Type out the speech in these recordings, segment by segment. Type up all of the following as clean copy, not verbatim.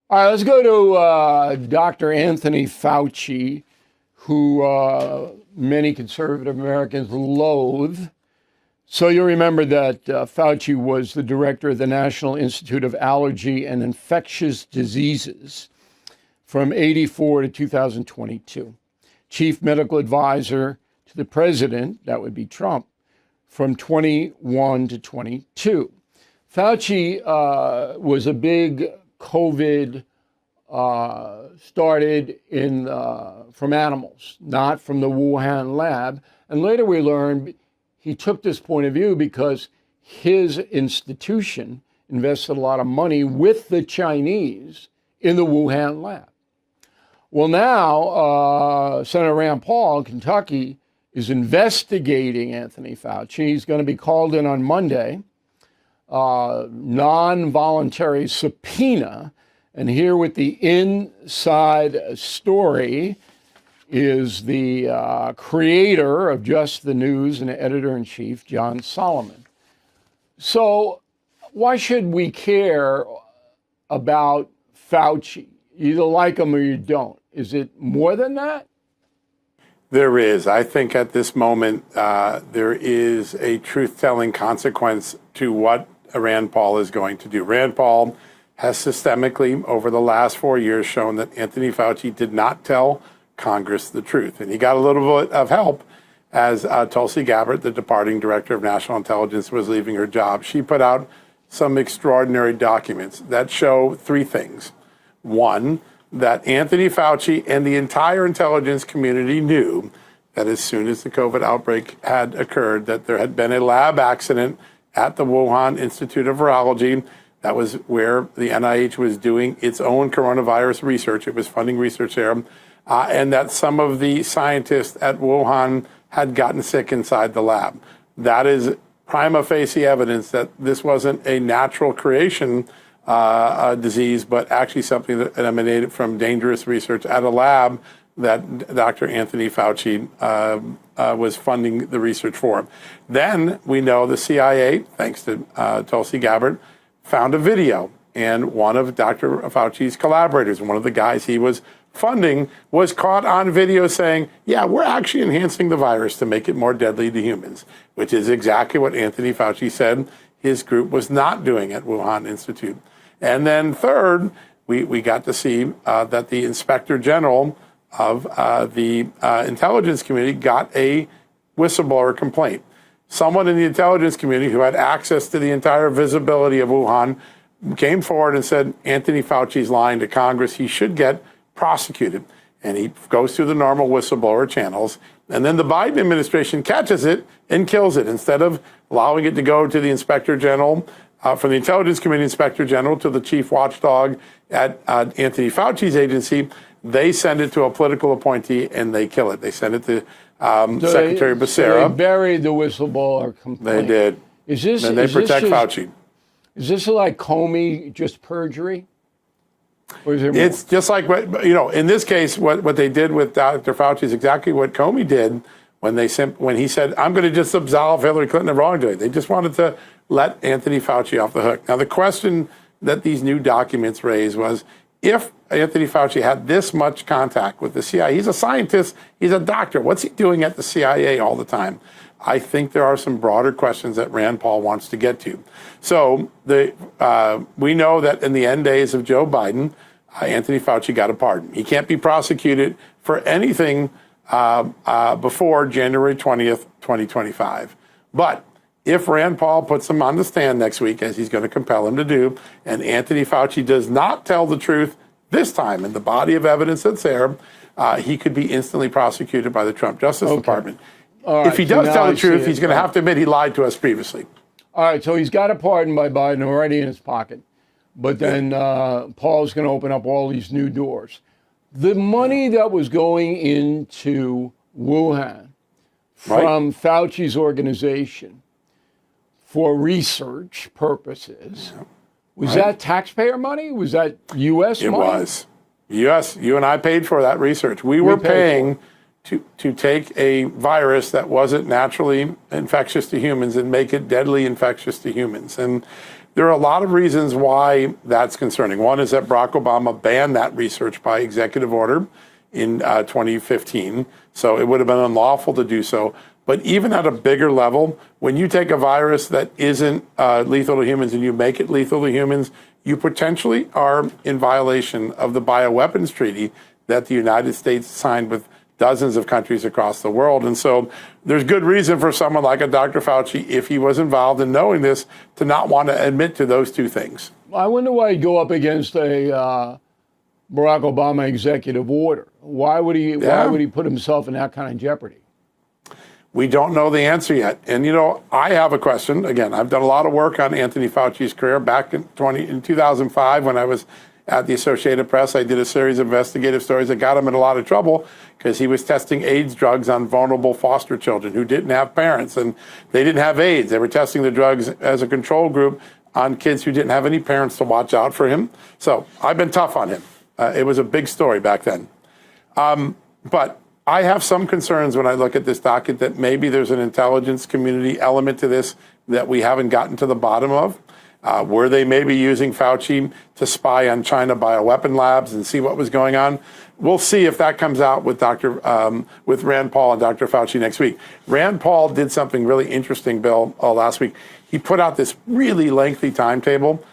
All right, let's go to Dr. Anthony Fauci, who many conservative Americans loathe. So you'll remember that Fauci was the director of the National Institute of Allergy and Infectious Diseases from 84 to 2022, chief medical advisor to the president, that would be Trump, from 21 to 22. Fauci was a big COVID started from animals, not from the Wuhan lab. And later we learned he took this point of view because his institution invested a lot of money with the Chinese in the Wuhan lab. Well, now Senator Rand Paul in Kentucky is investigating Anthony Fauci. He's going to be called in on Monday, non-voluntary subpoena. And here with the inside story is the creator of Just the News and editor-in-chief, John Solomon. So why should we care about Fauci? You either like him or you don't. Is it more than that? There is. I think at this moment, there is a truth-telling consequence to what Rand Paul is going to do. Rand Paul has systemically, over the last 4 years, shown that Anthony Fauci did not tell Congress the truth. And he got a little bit of help as Tulsi Gabbard, the departing director of national intelligence, was leaving her job. She put out some extraordinary documents that show three things. One, that Anthony Fauci and the entire intelligence community knew that as soon as the COVID outbreak had occurred, that there had been a lab accident at the Wuhan Institute of Virology. That was where the NIH was doing its own coronavirus research. It was funding research there. And that some of the scientists at Wuhan had gotten sick inside the lab. That is prima facie evidence that this wasn't a natural creation disease, but actually something that emanated from dangerous research at a lab that Dr. Anthony Fauci was funding the research for. Then we know the CIA, thanks to Tulsi Gabbard, found a video. And one of Dr. Fauci's collaborators, one of the guys he was funding, was caught on video saying, yeah, we're actually enhancing the virus to make it more deadly to humans, which is exactly what Anthony Fauci said his group was not doing at Wuhan Institute. And then third, we got to see that the Inspector General of the intelligence community got a whistleblower complaint. Someone in the intelligence community who had access to the entire visibility of Wuhan came forward and said, Anthony Fauci's lying to Congress. He should get prosecuted. And he goes through the normal whistleblower channels. And then the Biden administration catches it and kills it. Instead of allowing it to go to the Inspector General, from the Intelligence Committee Inspector General to the chief watchdog at Anthony Fauci's agency, they send it to a political appointee and they kill it. They send it to Secretary Becerra. So they buried the whistleblower complaint. They did. Is this, and they protect Fauci. Is this like Comey, just perjury? Or is there more? It's just like, in this case, what they did with Dr. Fauci is exactly what Comey did when he said, I'm going to just absolve Hillary Clinton of wrongdoing. They just wanted to let Anthony Fauci off the hook. Now, the question that these new documents raised was, if Anthony Fauci had this much contact with the CIA, he's a scientist, he's a doctor, what's he doing at the CIA all the time? I think there are some broader questions that Rand Paul wants to get to. So we know that in the end days of Joe Biden, Anthony Fauci got a pardon. He can't be prosecuted for anything before January 20th, 2025. But if Rand Paul puts him on the stand next week, as he's going to compel him to do, and Anthony Fauci does not tell the truth this time in the body of evidence that's there, he could be instantly prosecuted by the Trump Justice Department. Right, if he does tell the truth, he's going to have to admit he lied to us previously. All right, so he's got a pardon by Biden already in his pocket. But then Paul's going to open up all these new doors. The money that was going into Wuhan from Fauci's organization for research purposes, was that taxpayer money? Was that U.S. money? It was. U.S. You and I paid for that research. We were paying to take a virus that wasn't naturally infectious to humans and make it deadly infectious to humans. And there are a lot of reasons why that's concerning. One is that Barack Obama banned that research by executive order in 2015, so it would have been unlawful to do so. But even at a bigger level, when you take a virus that isn't lethal to humans and you make it lethal to humans, you potentially are in violation of the bioweapons treaty that the United States signed with dozens of countries across the world. And so there's good reason for someone like a Dr. Fauci, if he was involved in knowing this, to not want to admit to those two things. I wonder why he'd go up against a Barack Obama executive order. Why would he put himself in that kind of jeopardy? We don't know the answer yet. And, I have a question. Again, I've done a lot of work on Anthony Fauci's career. Back in 2005, when I was at the Associated Press, I did a series of investigative stories that got him in a lot of trouble because he was testing AIDS drugs on vulnerable foster children who didn't have parents and they didn't have AIDS. They were testing the drugs as a control group on kids who didn't have any parents to watch out for him. So I've been tough on him. It was a big story back then. But I have some concerns when I look at this docket that maybe there's an intelligence community element to this that we haven't gotten to the bottom of. Were they maybe using Fauci to spy on China bioweapon labs and see what was going on? We'll see if that comes out with with Rand Paul and Dr. Fauci next week. Rand Paul did something really interesting, Bill, last week. He put out this really lengthy timetable.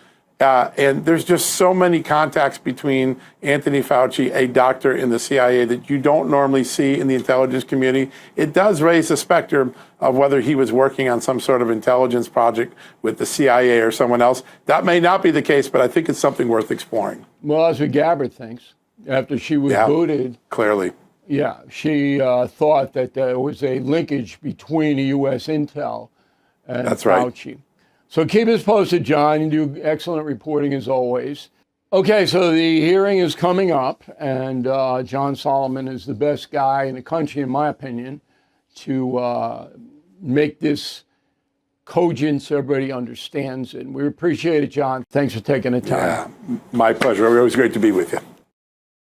And there's just so many contacts between Anthony Fauci, a doctor in the CIA, that you don't normally see in the intelligence community. It does raise the specter of whether he was working on some sort of intelligence project with the CIA or someone else. That may not be the case, but I think it's something worth exploring. Well, that's what Gabbard thinks. After she was booted. Clearly. Yeah, she thought that there was a linkage between the U.S. intel and Fauci. Right. So keep us posted, John. You do excellent reporting as always. Okay, so the hearing is coming up, and John Solomon is the best guy in the country, in my opinion, to make this cogent so everybody understands it. And we appreciate it, John. Thanks for taking the time. Yeah, my pleasure. It was great to be with you.